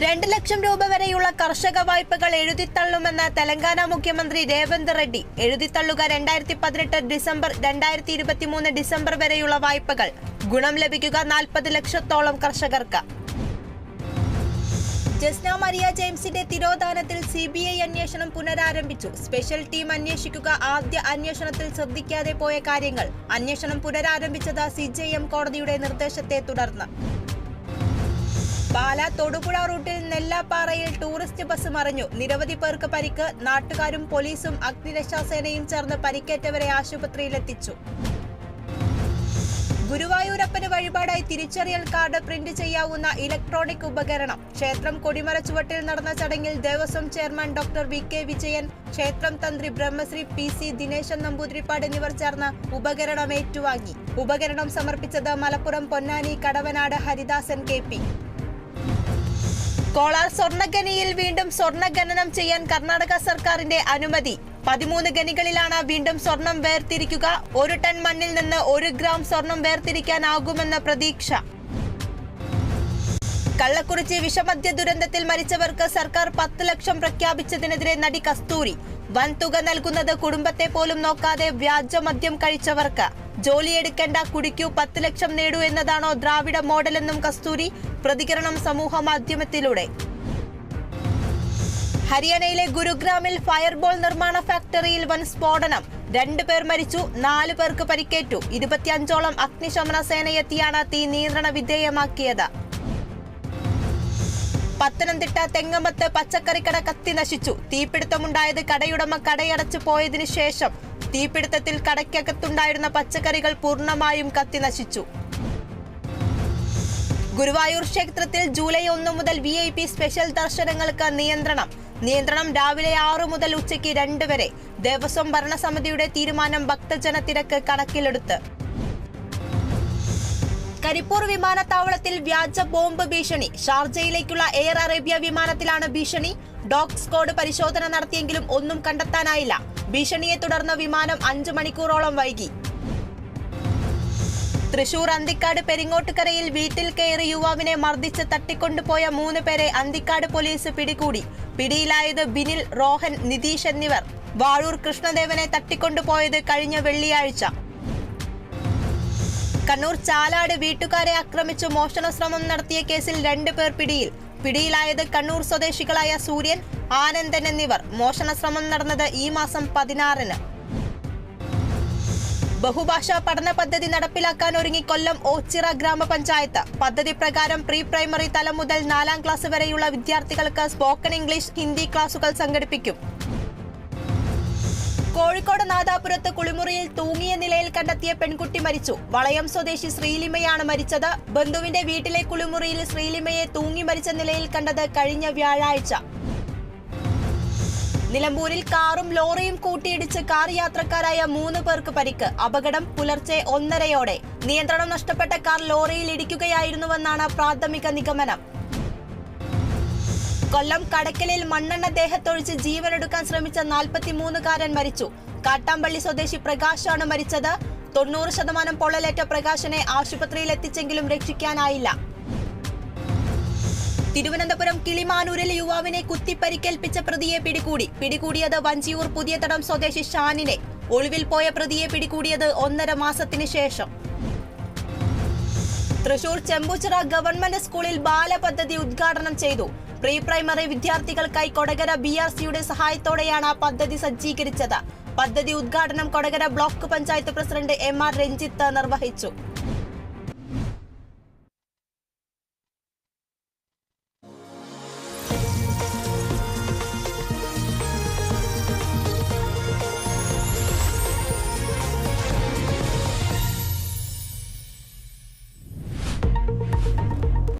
2 ലക്ഷം രൂപ വരെയുള്ള കർഷക വായ്പകൾ എഴുതിത്തള്ളുമെന്ന് തെലങ്കാന മുഖ്യമന്ത്രി രേവന്ത് റെഡ്ഡി. എഴുതിത്തള്ളുക 2018 ഡിസംബർ 2023 ഡിസംബർ വരെയുള്ള വായ്പകൾ. ഗുണം ലഭിക്കുക 40 ലക്ഷത്തോളം കർഷകർക്ക്. ജസ്ന മരിയ ജെയിംസിന്റെ തിരോധാനത്തിൽ CBI അന്വേഷണം പുനരാരംഭിച്ചു. സ്പെഷ്യൽ ടീം അന്വേഷിക്കുക. ആദ്യ അന്വേഷണത്തിൽ ശ്രദ്ധിക്കാതെ പോയ കാര്യങ്ങൾ. അന്വേഷണം പുനരാരംഭിച്ചത് CJM കോടതിയുടെ നിർദ്ദേശത്തെ തുടർന്ന്. പാലാ തൊടുപുഴ റൂട്ടിൽ നെല്ലാപ്പാറയിൽ ടൂറിസ്റ്റ് ബസ് മറിഞ്ഞു. നിരവധി പേർക്ക് പരിക്ക്. നാട്ടുകാരും പോലീസും അഗ്നിരക്ഷാസേനയും ചേർന്ന് പരിക്കേറ്റവരെ ആശുപത്രിയിലെത്തിച്ചു. ഗുരുവായൂരപ്പന് വഴിപാടായി തിരിച്ചറിയൽ കാർഡ് പ്രിന്റ് ചെയ്യാവുന്ന ഇലക്ട്രോണിക് ഉപകരണം. ക്ഷേത്രം കൊടിമരച്ചുവട്ടിൽ നടന്ന ചടങ്ങിൽ Devaswom chairman doctor VK Vijayan, ക്ഷേത്രം തന്ത്രി ബ്രഹ്മശ്രീ PC ദിനേശൻ നമ്പൂതിരിപ്പാട് എന്നിവർ ചേർന്ന് ഉപകരണം ഏറ്റുവാങ്ങി. ഉപകരണം സമർപ്പിച്ചത് മലപ്പുറം പൊന്നാനി കടവനാട് ഹരിദാസൻ KP. കോളാർ സ്വർണ്ണഖനിയിൽ വീണ്ടും സ്വർണ്ണ ഖനനം ചെയ്യാൻ കർണാടക സർക്കാരിന്റെ അനുമതി. 13 ഖനികളിലാണ് വീണ്ടും സ്വർണം വേർതിരിക്കുക. 1 ടൺ മണ്ണിൽ നിന്ന് 1 ഗ്രാം സ്വർണം വേർതിരിക്കാനാകുമെന്ന പ്രതീക്ഷ. കള്ളക്കുറിച്ചി വിഷമദ്യ ദുരന്തത്തിൽ മരിച്ചവർക്ക് സർക്കാർ 10 ലക്ഷം പ്രഖ്യാപിച്ചതിനെതിരെ നടി കസ്തൂരി. വൻ തുക നൽകുന്നത് കുടുംബത്തെ പോലും നോക്കാതെ വ്യാജമദ്യം കഴിച്ചവർക്ക്. ജോലിയെടുക്കേണ്ട, കുടിക്കൂ, 10 ലക്ഷം നേടൂ എന്നതാണോ ദ്രാവിഡ മോഡലെന്നും കസ്തൂരി. പ്രതികരണം സമൂഹ മാധ്യമത്തിലൂടെ. ഹരിയാനയിലെ ഗുരുഗ്രാമിൽ ഫയർബോൾ നിർമ്മാണ ഫാക്ടറിയിൽ വൻ സ്ഫോടനം. 2 പേർ മരിച്ചു, 4 പേർക്ക് പരിക്കേറ്റു. 25ഓളം അഗ്നിശമന സേനയെത്തിയാണ് തീ നിയന്ത്രണ വിധേയമാക്കിയത്. പത്തനംതിട്ട തെങ്ങമത്ത് പച്ചക്കറിക്കട കത്തി നശിച്ചു. തീപിടുത്തമുണ്ടായത് കടയുടമ കടയടച്ചു പോയതിനു ശേഷം. തീപിടുത്തത്തിൽ കടയ്ക്കകത്തുണ്ടായിരുന്ന പച്ചക്കറികൾ പൂർണ്ണമായും കത്തി നശിച്ചു. ഗുരുവായൂർ ക്ഷേത്രത്തിൽ ജൂലൈ 1 മുതൽ VIP സ്പെഷ്യൽ ദർശനങ്ങൾക്ക് നിയന്ത്രണം രാവിലെ 6 മുതൽ ഉച്ചയ്ക്ക് 2 വരെ. ദേവസ്വം ഭരണസമിതിയുടെ തീരുമാനം ഭക്തജന തിരക്ക് കണക്കിലെടുത്ത്. കരിപ്പൂർ വിമാനത്താവളത്തിൽ വ്യാജ ബോംബ് ഭീഷണി. ഷാർജയിലേക്കുള്ള എയർ അറേബ്യ വിമാനത്തിലാണ് ഭീഷണി. ഡോഗ് സ്ക്വാഡ് പരിശോധന നടത്തിയെങ്കിലും ഒന്നും കണ്ടെത്താനായില്ല. ഭീഷണിയെ തുടർന്ന് വിമാനം 5 മണിക്കൂറോളം വൈകി. തൃശൂർ അന്തിക്കാട് പെരിങ്ങോട്ടുകരയിൽ വീട്ടിൽ കയറി യുവാവിനെ മർദ്ദിച്ച് തട്ടിക്കൊണ്ടുപോയ 3 പേരെ അന്തിക്കാട് പോലീസ് പിടികൂടി. പിടിയിലായത് ബിനിൽ, റോഹൻ, നിതീഷ് എന്നിവർ. വാഴൂർ കൃഷ്ണദേവനെ തട്ടിക്കൊണ്ടുപോയത് കഴിഞ്ഞ വെള്ളിയാഴ്ച. കണ്ണൂർ ചാലാട് വീട്ടുകാരെ ആക്രമിച്ചു മോഷണ ശ്രമം നടത്തിയ കേസിൽ 2 പേർ പിടിയിൽ. പിടിയിലായത് കണ്ണൂർ സ്വദേശികളായ സൂര്യൻ, ആനന്ദൻ എന്നിവർ. മോഷണ ശ്രമം നടന്നത് ഈ മാസം 16-ന്. ബഹുഭാഷാ പഠന പദ്ധതി നടപ്പിലാക്കാൻ ഒരുങ്ങി കൊല്ലം ഓച്ചിറ ഗ്രാമപഞ്ചായത്ത്. പദ്ധതി പ്രകാരം പ്രീ പ്രൈമറി തലം മുതൽ 4ാം ക്ലാസ് വരെയുള്ള വിദ്യാർത്ഥികൾക്ക് സ്പോക്കൺ ഇംഗ്ലീഷ്, ഹിന്ദി ക്ലാസുകൾ സംഘടിപ്പിക്കും. കോഴിക്കോട് നാദാപുരത്ത് കുളിമുറിയിൽ തൂങ്ങിയ നിലയിൽ കണ്ടെത്തിയ പെൺകുട്ടി മരിച്ചു. വളയം സ്വദേശി ശ്രീലിമയാണ് മരിച്ചത്. ബന്ധുവിന്റെ വീട്ടിലെ കുളിമുറിയിൽ ശ്രീലിമയെ തൂങ്ങി മരിച്ച നിലയിൽ കണ്ടത് കഴിഞ്ഞ വ്യാഴാഴ്ച. നിലമ്പൂരിൽ കാറും ലോറിയും കൂട്ടിയിടിച്ച് കാർ യാത്രക്കാരായ 3 പേർക്ക് പരിക്ക്. അപകടം പുലർച്ചെ 1:30-ഓടെ. നിയന്ത്രണം നഷ്ടപ്പെട്ട കാർ ലോറിയിൽ ഇടിക്കുകയായിരുന്നുവെന്നാണ് പ്രാഥമിക നിഗമനം. കൊല്ലം കടക്കലിൽ മണ്ണെണ്ണ ദേഹത്തൊഴിച്ച് ജീവനെടുക്കാൻ ശ്രമിച്ച 43-കാരൻ മരിച്ചു. കാട്ടാമ്പള്ളി സ്വദേശി പ്രകാശാണ് മരിച്ചത്. 90% പൊള്ളലേറ്റ പ്രകാശനെ ആശുപത്രിയിൽ എത്തിച്ചെങ്കിലും രക്ഷിക്കാനായില്ല. തിരുവനന്തപുരം കിളിമാനൂരിൽ യുവാവിനെ കുത്തി പരിക്കേൽപ്പിച്ച പ്രതിയെ പിടികൂടിയത് വഞ്ചിയൂർ പുതിയതടം സ്വദേശി ഷാനിനെ. ഒളിവിൽ പോയ പ്രതിയെ പിടികൂടിയത് 1.5 മാസത്തിന് ശേഷം. തൃശൂർ ചെമ്പൂച്ചിറ ഗവൺമെന്റ് സ്കൂളിൽ ബാലപദ്ധതി ഉദ്ഘാടനം ചെയ്തു. പ്രീ പ്രൈമറി വിദ്യാർത്ഥികൾക്കായി കൊടകര BRCയുടെ സഹായത്തോടെയാണ് പദ്ധതി സജ്ജീകരിച്ചത്. പദ്ധതി ഉദ്ഘാടനം Kodakara block panchayat president MR Ranjith നിർവഹിച്ചു.